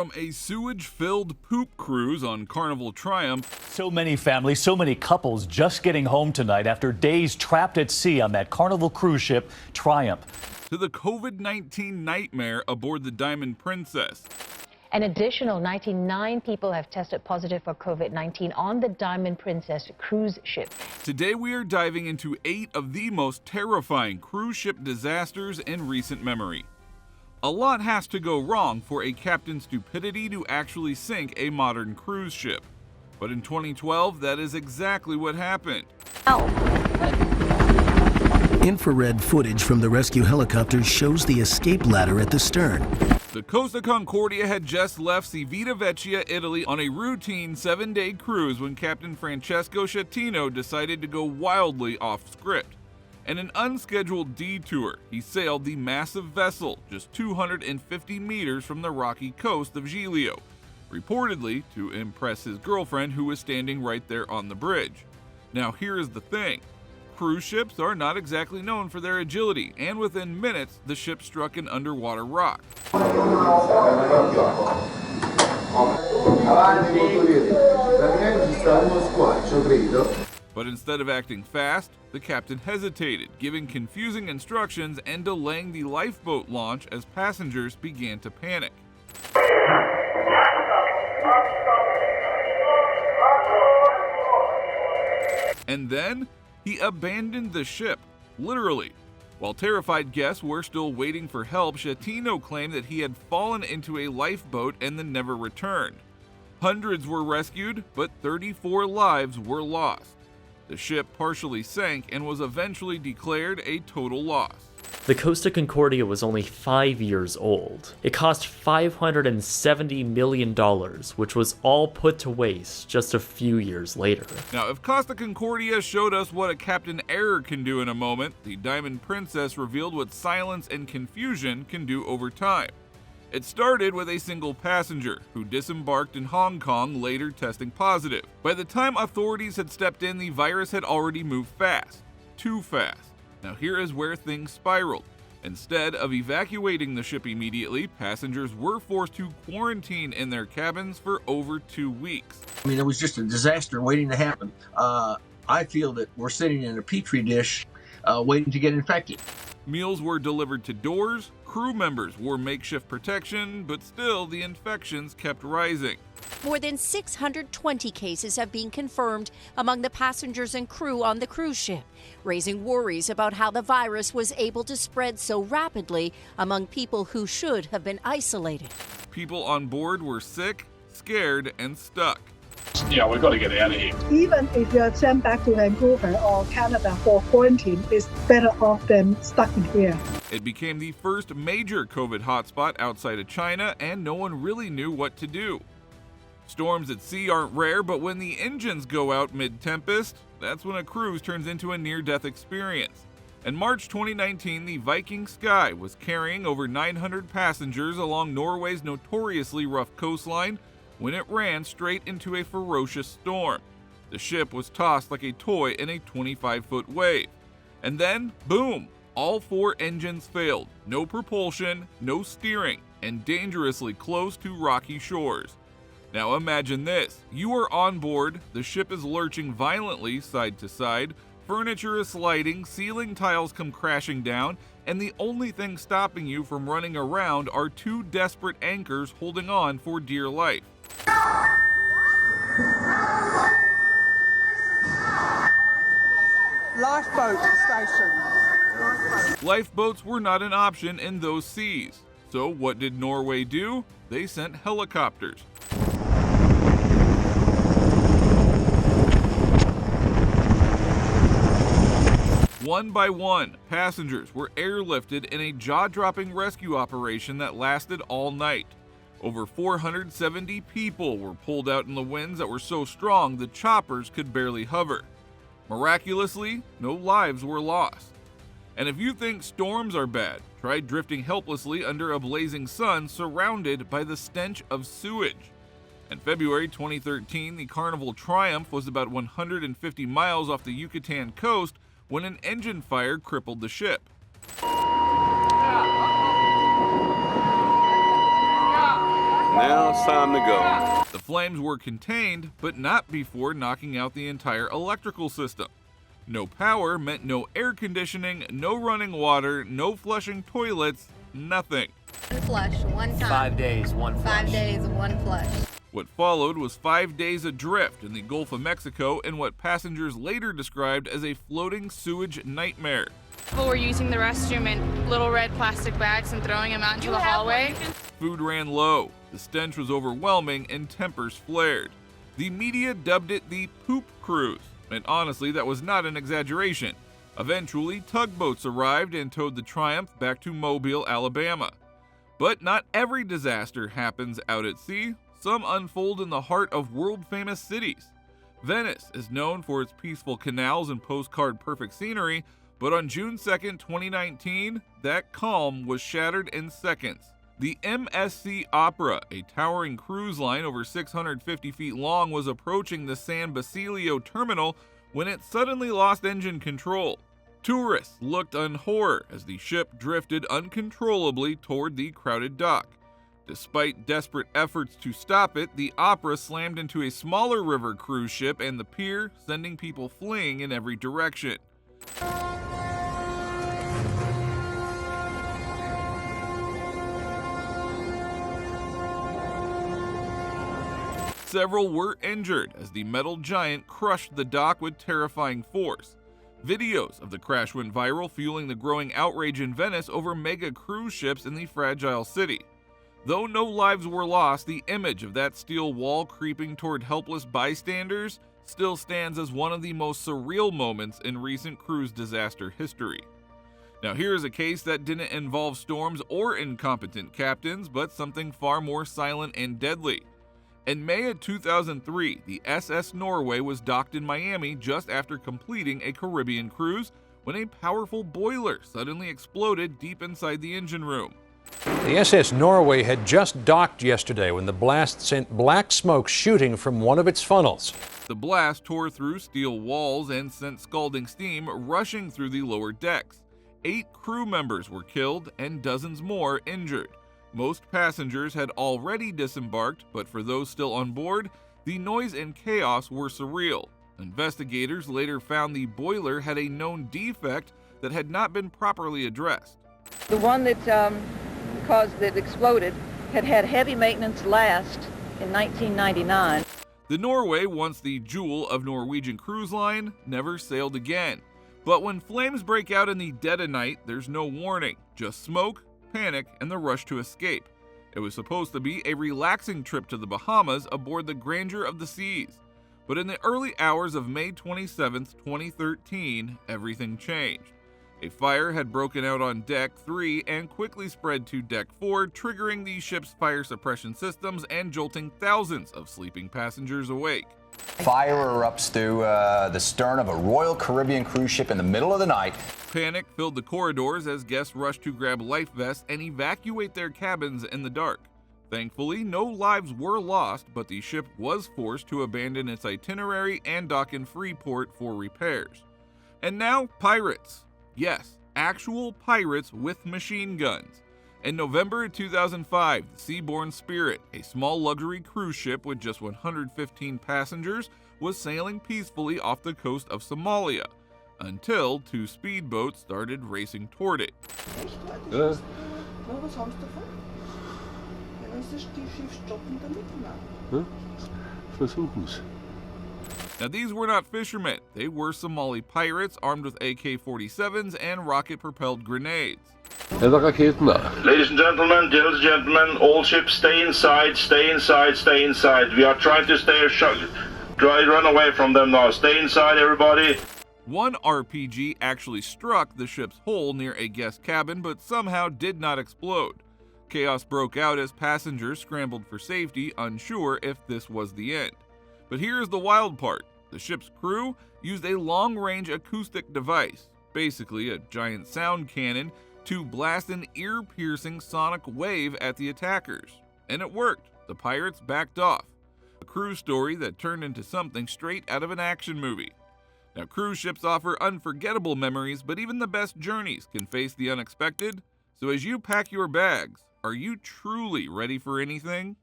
from a sewage-filled poop cruise on Carnival Triumph. So many families, so many couples just getting home tonight after days trapped at sea on that Carnival cruise ship Triumph. To the COVID-19 nightmare aboard the Diamond Princess. An additional 99 people have tested positive for COVID-19 on the Diamond Princess cruise ship. Today we are diving into 8 of the most terrifying cruise ship disasters in recent memory. A lot has to go wrong for a captain's stupidity to actually sink a modern cruise ship. But in 2012, that is exactly what happened. Infrared footage from the rescue helicopters shows the escape ladder at the stern. The Costa Concordia had just left Civitavecchia, Italy on a routine 7-day cruise when Captain Francesco Schettino decided to go wildly off script. In an unscheduled detour, he sailed the massive vessel just 250 meters from the rocky coast of Giglio, reportedly to impress his girlfriend who was standing right there on the bridge. Now here is the thing. Cruise ships are not exactly known for their agility, and within minutes, the ship struck an underwater rock. But instead of acting fast, the captain hesitated, giving confusing instructions and delaying the lifeboat launch as passengers began to panic. And then, he abandoned the ship, literally. While terrified guests were still waiting for help, Schettino claimed that he had fallen into a lifeboat and then never returned. Hundreds were rescued, but 34 lives were lost. The ship partially sank and was eventually declared a total loss. The Costa Concordia was only 5 years old. It cost $570 million, which was all put to waste just a few years later. Now, if Costa Concordia showed us what a Captain Error can do in a moment, the Diamond Princess revealed what silence and confusion can do over time. It started with a single passenger who disembarked in Hong Kong, later testing positive. By the time authorities had stepped in, the virus had already moved fast. Too fast. Now here is where things spiraled. Instead of evacuating the ship immediately, passengers were forced to quarantine in their cabins for over 2 weeks. I mean, it was just a disaster waiting to happen. I feel that we're sitting in a petri dish waiting to get infected. Meals were delivered to doors, crew members wore makeshift protection, but still the infections kept rising. More than 620 cases have been confirmed among the passengers and crew on the cruise ship, raising worries about how the virus was able to spread so rapidly among people who should have been isolated. People on board were sick, scared, and stuck. Yeah, we've got to get out of here. Even if you're sent back to Vancouver or Canada for quarantine, it's better off than stuck in here. It became the first major COVID hotspot outside of China, and no one really knew what to do. Storms at sea aren't rare, but when the engines go out mid-tempest, that's when a cruise turns into a near-death experience. In March 2019, the Viking Sky was carrying over 900 passengers along Norway's notoriously rough coastline when it ran straight into a ferocious storm. The ship was tossed like a toy in a 25-foot wave. And then, boom, all 4 engines failed. No propulsion, no steering, and dangerously close to rocky shores. Now imagine this. You are on board, the ship is lurching violently side to side, furniture is sliding, ceiling tiles come crashing down, and the only thing stopping you from running around are 2 desperate anchors holding on for dear life. Lifeboat station. Lifeboats were not an option in those seas. So what did Norway do? They sent helicopters. One by one, passengers were airlifted in a jaw-dropping rescue operation that lasted all night. Over 470 people were pulled out in the winds that were so strong the choppers could barely hover. Miraculously, no lives were lost. And if you think storms are bad, try drifting helplessly under a blazing sun surrounded by the stench of sewage. In February 2013, the Carnival Triumph was about 150 miles off the Yucatan coast when an engine fire crippled the ship. Now it's time to go. The flames were contained, but not before knocking out the entire electrical system. No power meant no air conditioning, no running water, no flushing toilets, nothing. One flush, one time. 5 days, one flush. 5 days, one flush. What followed was 5 days adrift in the Gulf of Mexico in what passengers later described as a floating sewage nightmare. People were using the restroom in little red plastic bags and throwing them out into the hallway. Food ran low, the stench was overwhelming, and tempers flared. The media dubbed it the poop cruise, and honestly, that was not an exaggeration. Eventually, tugboats arrived and towed the Triumph back to Mobile, Alabama. But not every disaster happens out at sea. Some unfold in the heart of world-famous cities. Venice is known for its peaceful canals and postcard-perfect scenery, but on June 2, 2019, that calm was shattered in seconds. The MSC Opera, a towering cruise line over 650 feet long, was approaching the San Basilio terminal when it suddenly lost engine control. Tourists looked on horror as the ship drifted uncontrollably toward the crowded dock. Despite desperate efforts to stop it, the Opera slammed into a smaller river cruise ship and the pier, sending people fleeing in every direction. Several were injured as the metal giant crushed the dock with terrifying force. Videos of the crash went viral, fueling the growing outrage in Venice over mega cruise ships in the fragile city. Though no lives were lost, the image of that steel wall creeping toward helpless bystanders still stands as one of the most surreal moments in recent cruise disaster history. Now here's a case that didn't involve storms or incompetent captains, but something far more silent and deadly. In May of 2003, the SS Norway was docked in Miami just after completing a Caribbean cruise when a powerful boiler suddenly exploded deep inside the engine room. The SS Norway had just docked yesterday when the blast sent black smoke shooting from one of its funnels. The blast tore through steel walls and sent scalding steam rushing through the lower decks. 8 crew members were killed and dozens more injured. Most passengers had already disembarked, but for those still on board, the noise and chaos were surreal. Investigators later found the boiler had a known defect that had not been properly addressed. The one that exploded had heavy maintenance last in 1999. The Norway, once the jewel of Norwegian Cruise Line, never sailed again. But when flames break out in the dead of night, there's no warning, just smoke, panic, and the rush to escape. It was supposed to be a relaxing trip to the Bahamas aboard the Grandeur of the Seas. But in the early hours of May 27, 2013, everything changed. A fire had broken out on Deck 3 and quickly spread to Deck 4, triggering the ship's fire suppression systems and jolting thousands of sleeping passengers awake. Fire erupts through the stern of a Royal Caribbean cruise ship in the middle of the night. Panic filled the corridors as guests rushed to grab life vests and evacuate their cabins in the dark. Thankfully, no lives were lost, but the ship was forced to abandon its itinerary and dock in Freeport for repairs. And now, pirates. Yes, actual pirates with machine guns. In November 2005, the Seabourn Spirit, a small luxury cruise ship with just 115 passengers, was sailing peacefully off the coast of Somalia, until 2 speedboats started racing toward it. Now these were not fishermen, they were Somali pirates armed with AK-47s and rocket-propelled grenades. Ladies and gentlemen, all ships stay inside, stay inside, stay inside. We are trying to run away from them now. Stay inside, everybody. One RPG actually struck the ship's hull near a guest cabin, but somehow did not explode. Chaos broke out as passengers scrambled for safety, unsure if this was the end. But here's the wild part. The ship's crew used a long-range acoustic device, basically a giant sound cannon, to blast an ear-piercing sonic wave at the attackers. And it worked. The pirates backed off. A cruise story that turned into something straight out of an action movie. Now, cruise ships offer unforgettable memories, but even the best journeys can face the unexpected. So as you pack your bags, are you truly ready for anything?